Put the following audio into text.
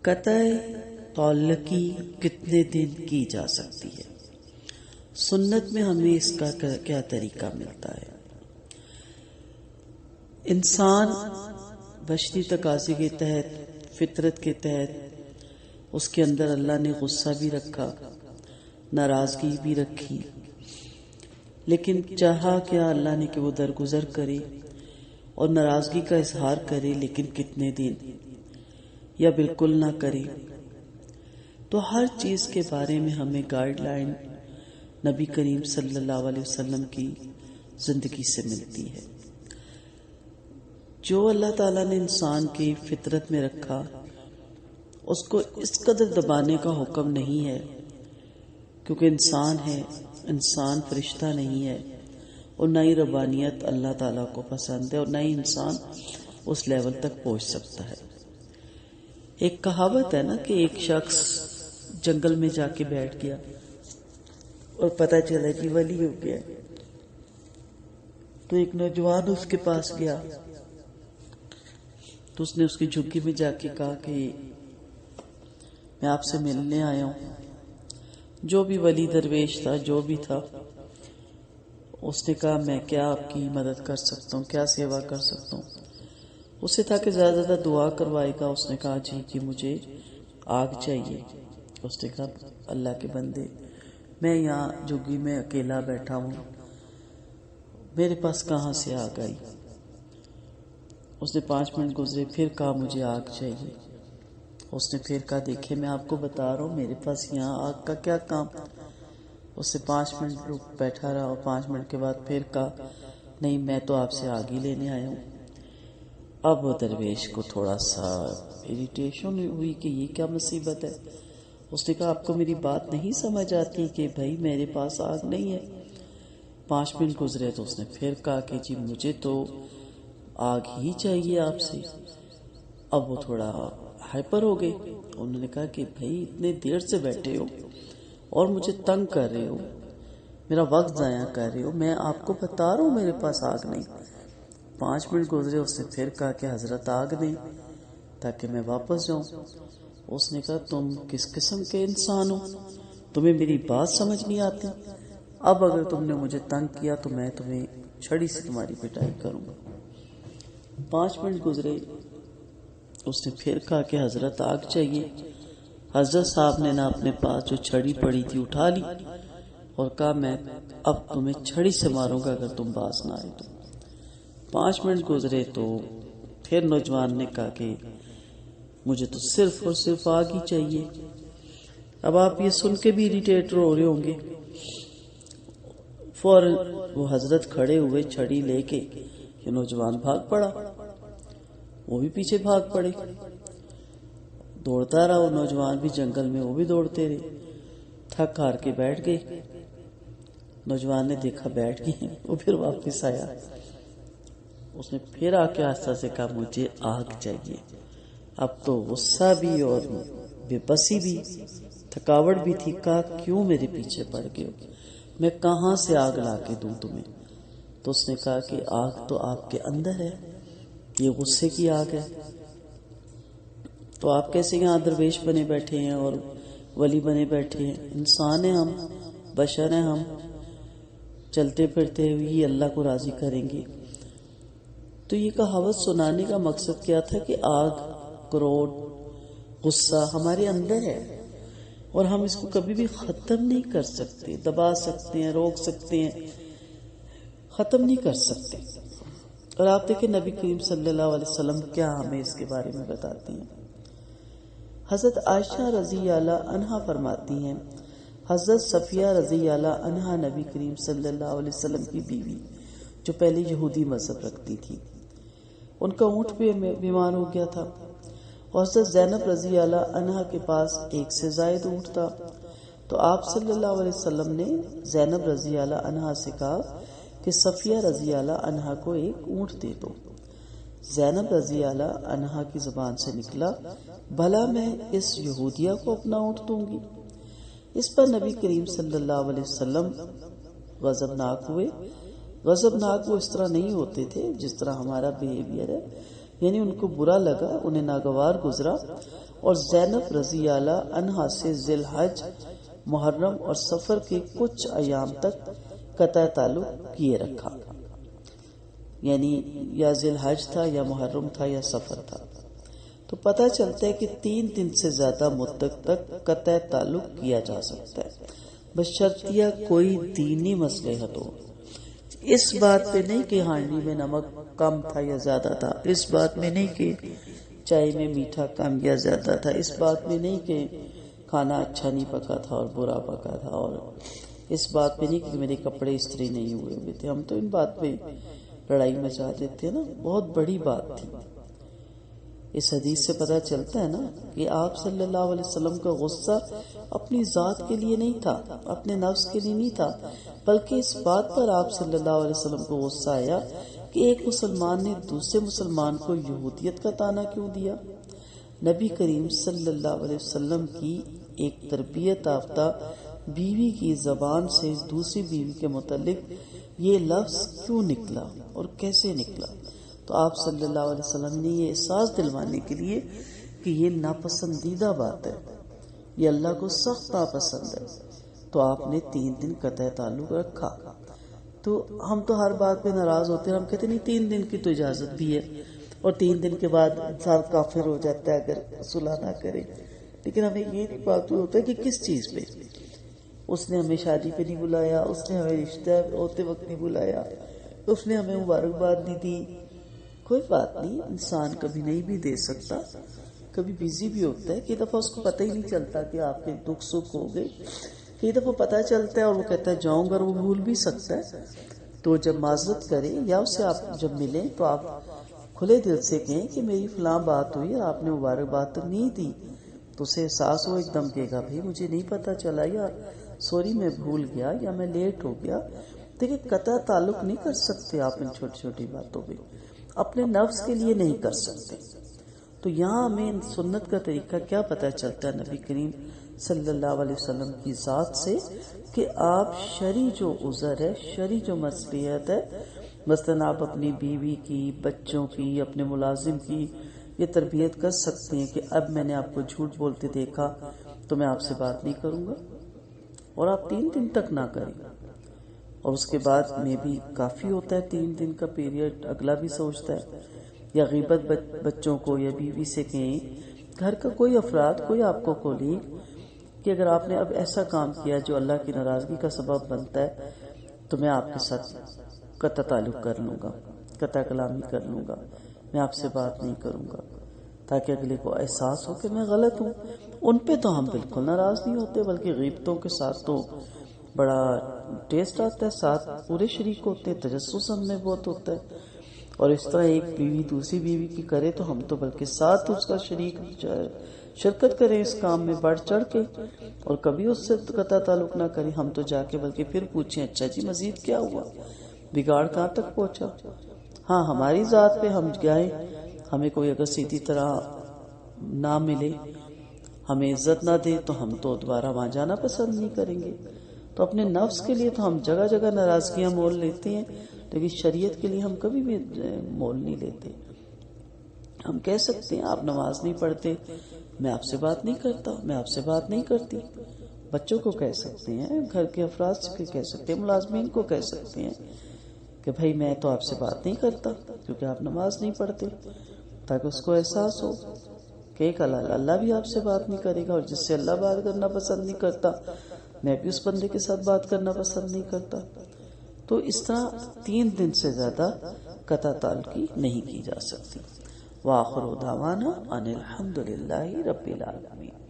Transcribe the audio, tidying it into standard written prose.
قطع تعلقی کتنے دن کی جا سکتی ہے؟ سنت میں ہمیں اس کا کیا طریقہ ملتا ہے؟ انسان بشری تقاضے کے تحت، فطرت کے تحت، اس کے اندر اللہ نے غصہ بھی رکھا، ناراضگی بھی رکھی، لیکن چاہا کیا اللہ نے کہ وہ درگزر کرے اور ناراضگی کا اظہار کرے، لیکن کتنے دن یا بالکل نہ کرے۔ تو ہر چیز کے بارے میں ہمیں گائیڈ لائن نبی کریم صلی اللہ علیہ وسلم کی زندگی سے ملتی ہے۔ جو اللہ تعالیٰ نے انسان کی فطرت میں رکھا، اس کو اس قدر دبانے کا حکم نہیں ہے، کیونکہ انسان ہے، انسان فرشتہ نہیں ہے، اور نہ ہی ربانیت اللہ تعالیٰ کو پسند ہے، اور نہ ہی انسان اس لیول تک پہنچ سکتا ہے۔ ایک کہاوت ہے نا کہ ایک شخص جنگل میں جا کے بیٹھ گیا اور پتہ چلا کہ ولی ہو گیا، تو ایک نوجوان اس کے پاس گیا، تو اس نے اس کی جھگی میں جا کے کہا کہ میں آپ سے ملنے آیا ہوں۔ جو بھی ولی درویش تھا، جو بھی تھا، اس نے کہا میں کیا آپ کی مدد کر سکتا ہوں، کیا سیوا کر سکتا ہوں؟ اسے تھا کہ زیادہ زیادہ دعا کروائے گا۔ اس نے کہا جی مجھے آگ چاہیے۔ اس نے کہا اللہ کے بندے، میں یہاں جھگی میں اکیلا بیٹھا ہوں، میرے پاس کہاں سے آگ آئی؟ اس نے 5 منٹ گزرے، پھر کہا مجھے آگ چاہیے۔ اس نے پھر کہا دیکھیں میں آپ کو بتا رہا ہوں، میرے پاس یہاں آگ کا کیا کام؟ اس سے 5 منٹ بیٹھا رہا، اور 5 منٹ کے بعد پھر کہا نہیں میں تو آپ سے آگ ہی لینے آیا ہوں۔ اب وہ درویش کو تھوڑا سا اریٹیشن ہوئی کہ یہ کیا مصیبت ہے۔ اس نے کہا آپ کو میری بات نہیں سمجھ آتی کہ بھائی میرے پاس آگ نہیں ہے؟ 5 منٹ گزرے تو اس نے پھر کہا کہ جی مجھے تو آگ ہی چاہیے آپ سے۔ اب وہ تھوڑا ہائپر ہو گئے، انہوں نے کہا کہ بھائی اتنے دیر سے بیٹھے ہو اور مجھے تنگ کر رہے ہو، میرا وقت ضائع کر رہے ہو، میں آپ کو بتا رہا ہوں میرے پاس آگ نہیں۔ 5 منٹ گزرے، اس نے پھر کہا کہ حضرت آگ نہیں، تاکہ میں واپس جاؤں۔ اس نے کہا تم کس قسم کے انسان ہو، تمہیں میری بات سمجھ نہیں آتی؟ اب اگر تم نے مجھے تنگ کیا تو میں تمہیں چھڑی سے تمہاری پٹائی کروں گا۔ 5 منٹ گزرے، اس نے پھر کہا کہ حضرت آگ چاہیے۔ حضرت صاحب نے نہ اپنے پاس جو چھڑی پڑی تھی اٹھا لی اور کہا میں اب تمہیں چھڑی سے ماروں گا اگر تم باز نہ آئے تو۔ 5 منٹ گزرے تو پھر نوجوان نے کہا کہ مجھے تو صرف اور صرف آگ ہی چاہیے۔ اب آپ یہ سن کے بھی اریٹیٹ ہو رہے ہوں گے۔ فوراً وہ حضرت کھڑے ہوئے چھڑی لے کے، یہ نوجوان بھاگ پڑا، وہ بھی پیچھے بھاگ پڑے، دوڑتا رہا وہ نوجوان بھی جنگل میں، وہ بھی دوڑتے رہے، تھک ہار کے بیٹھ گئے۔ نوجوان نے دیکھا بیٹھ گئے، وہ پھر واپس آیا، اس نے پھر آ کے آہستہ سے کہا مجھے آگ چاہیے۔ اب تو غصہ بھی اور بے بسی بھی، تھکاوٹ بھی تھی، کہا کیوں میرے پیچھے پڑ گئے ہو، میں کہاں سے آگ لا کے دوں تمہیں؟ تو اس نے کہا کہ آگ تو آپ کے اندر ہے، یہ غصے کی آگ ہے، تو آپ کیسے یہاں درویش بنے بیٹھے ہیں اور ولی بنے بیٹھے ہیں؟ انسان ہیں ہم، بشر ہیں ہم، چلتے پھرتے ہوئے اللہ کو راضی کریں گے۔ تو یہ کہاوت سنانے کا مقصد کیا تھا کہ آگ، کروڑ، غصہ ہمارے اندر ہے، اور ہم اس کو کبھی بھی ختم نہیں کر سکتے، دبا سکتے ہیں، روک سکتے ہیں، ختم نہیں کر سکتے۔ اور آپ دیکھیں نبی کریم صلی اللہ علیہ وسلم کیا ہمیں اس کے بارے میں بتاتی ہیں۔ حضرت عائشہ رضی اللہ عنہا فرماتی ہیں حضرت صفیہ رضی اللہ عنہا نبی کریم صلی اللہ علیہ وسلم کی بیوی جو پہلے یہودی مذہب رکھتی تھی، ان کا اونٹ بھی بیمار ہو گیا تھا، اور حضرت زینب رضی اللہ عنہا کے پاس 1 سے زائد اونٹ تھا، تو آپ صلی اللہ علیہ وسلم نے زینب رضی اللہ عنہا سے کہا کہ صفیہ رضی اللہ عنہا کو 1 اونٹ دے دو۔ زینب رضی اللہ عنہا کی زبان سے نکلا بھلا میں اس یہودیہ کو اپنا اونٹ دوں گی؟ اس پر نبی کریم صلی اللہ علیہ وسلم غضبناک ہوئے۔ غضبناک وہ اس طرح نہیں ہوتے تھے جس طرح ہمارا بیہیویئر ہے، یعنی ان کو برا لگا، انہیں ناگوار گزرا، اور زینب رضی اللہ عنہا سے ذی الحج، محرم اور سفر کے کچھ ایام تک قطع تعلق کیے رکھا، یعنی یا ذی الحج تھا یا محرم تھا یا سفر تھا۔ تو پتہ چلتا ہے کہ 3 دن سے زیادہ مدت تک قطع تعلق کیا جا سکتا ہے، بشرطیہ کوئی دینی مصلحت ہو۔ اس بات پہ نہیں کہ ہانڈی میں نمک کم تھا یا زیادہ تھا، اس بات میں نہیں کہ چائے میں میٹھا کم یا زیادہ تھا، اس بات میں نہیں کہ کھانا اچھا نہیں پکا تھا اور برا پکا تھا، اور اس بات پہ نہیں کہ میرے کپڑے استری نہیں ہوئے تھے۔ ہم تو ان بات پہ لڑائی مچا دیتے ہیں نا، بہت بڑی بات تھی۔ اس حدیث سے پتہ چلتا ہے نا کہ آپ صلی اللہ علیہ وسلم کا غصہ اپنی ذات کے لیے نہیں تھا، اپنے نفس کے لیے نہیں تھا، بلکہ اس بات پر آپ صلی اللہ علیہ وسلم کو غصہ آیا کہ ایک مسلمان نے دوسرے مسلمان کو یہودیت کا طعنہ کیوں دیا۔ نبی کریم صلی اللہ علیہ وسلم کی ایک تربیت یافتہ بیوی کی زبان سے دوسری بیوی کے متعلق یہ لفظ کیوں نکلا اور کیسے نکلا؟ تو آپ صلی اللہ علیہ وسلم نے یہ احساس دلوانے کے لیے کہ یہ ناپسندیدہ بات ہے، یہ اللہ کو سخت ناپسند ہے، تو آپ نے 3 دن قطع تعلق رکھا۔ تو ہم تو ہر بات پہ ناراض ہوتے ہیں، ہم کہتے نہیں 3 دن کی تو اجازت بھی ہے، اور 3 دن کے بعد انسان کافر ہو جاتا ہے اگر صلح نہ کرے، لیکن ہمیں یہ نہیں معلوم ہوتا ہے کہ کس چیز پہ۔ اس نے ہمیں شادی پہ نہیں بلایا، اس نے ہمیں رشتہ ہوتے وقت نہیں بلایا، اس نے ہمیں مبارکباد نہیں دی، کوئی بات نہیں، انسان کبھی نہیں بھی دے سکتا، کبھی بیزی بھی ہوتا ہے، کئی دفعہ اس کو پتہ ہی نہیں چلتا کہ آپ کے دکھ سکھ ہو گئے، کئی دفعہ پتہ چلتا ہے اور وہ کہتا ہے جاؤں گا، اور وہ بھول بھی سکتا ہے۔ تو جب معذرت کریں یا اس سے آپ جب ملیں تو آپ کھلے دل سے کہیں کہ میری فلاں بات ہوئی اور آپ نے مبارکباد تو نہیں دی، تو اسے احساس ہو، ایک دم کہے گا بھائی مجھے نہیں پتہ چلا، یا سوری میں بھول گیا، یا میں لیٹ ہو گیا۔ دیکھیں قطع تعلق نہیں کر سکتے آپ ان چھوٹی چھوٹی باتوں پہ، اپنے نفس کے لیے نہیں کر سکتے۔ تو یہاں ہمیں سنت کا طریقہ کیا پتہ چلتا ہے نبی کریم صلی اللہ علیہ وسلم کی ذات سے، کہ آپ شرعی جو عذر ہے، شرعی جو مصلحت ہے، مثلاً آپ اپنی بیوی کی، بچوں کی، اپنے ملازم کی یہ تربیت کر سکتے ہیں کہ اب میں نے آپ کو جھوٹ بولتے دیکھا تو میں آپ سے بات نہیں کروں گا، اور آپ 3 دن تک نہ کریں، اور اس کے بعد میں بھی کافی ہوتا ہے 3 دن کا پیریڈ، اگلا بھی سوچتا ہے، یا غیبت بچوں کو یا بیوی سے کہیں، گھر کا کوئی افراد، کوئی آپ کو کولیگ، کہ اگر آپ نے اب ایسا کام کیا جو اللہ کی ناراضگی کا سبب بنتا ہے تو میں آپ کے ساتھ قطع تعلق کر لوں گا، قطع کلامی کر لوں گا، میں آپ سے بات نہیں کروں گا، تاکہ اگلے کو احساس ہو کہ میں غلط ہوں۔ ان پہ تو ہم بالکل ناراض نہیں ہوتے، بلکہ غیبتوں کے ساتھ تو بڑا ٹیسٹ آتا ہے، ساتھ پورے شریک ہوتے ہیں، تجسس ہم میں بہت ہوتا ہے، اور اس طرح ایک بیوی دوسری بیوی کی کرے تو ہم تو بلکہ ساتھ اس کا شرکت کریں اس کام میں بڑھ چڑھ کے، اور کبھی اس سے قطع تعلق نہ کریں، ہم تو جا کے بلکہ پھر پوچھیں اچھا جی مزید کیا ہوا، بگاڑ کہاں تک پہنچا۔ ہاں ہماری ذات پہ ہم گئے، ہمیں کوئی اگر سیدھی طرح نہ ملے، ہمیں عزت نہ دے، تو ہم تو دوبارہ وہاں جانا پسند نہیں کریں گے۔ تو اپنے نفس کے لیے تو ہم جگہ جگہ ناراضگیاں مول لیتے ہیں، لیکن شریعت کے لیے ہم کبھی بھی مول نہیں لیتے۔ ہم کہہ سکتے ہیں آپ نماز نہیں پڑھتے، میں آپ سے بات نہیں کرتا، میں آپ سے بات نہیں کرتی، بچوں کو کہہ سکتے ہیں، گھر کے افراد سے کہہ سکتے ہیں، ملازمین کو کہہ سکتے ہیں کہ بھائی میں تو آپ سے بات نہیں کرتا کیونکہ آپ نماز نہیں پڑھتے، تاکہ اس کو احساس ہو کہ ایک اللہ بھی آپ سے بات نہیں کرے گا، اور جس سے اللہ بات کرنا پسند نہیں کرتا میں بھی اس بندے کے ساتھ بات کرنا پسند نہیں کرتا۔ تو اس طرح 3 دن سے زیادہ قطع تعلقی نہیں کی جا سکتی۔ وآخر دعوانا ان الحمد للہ رب العالمین۔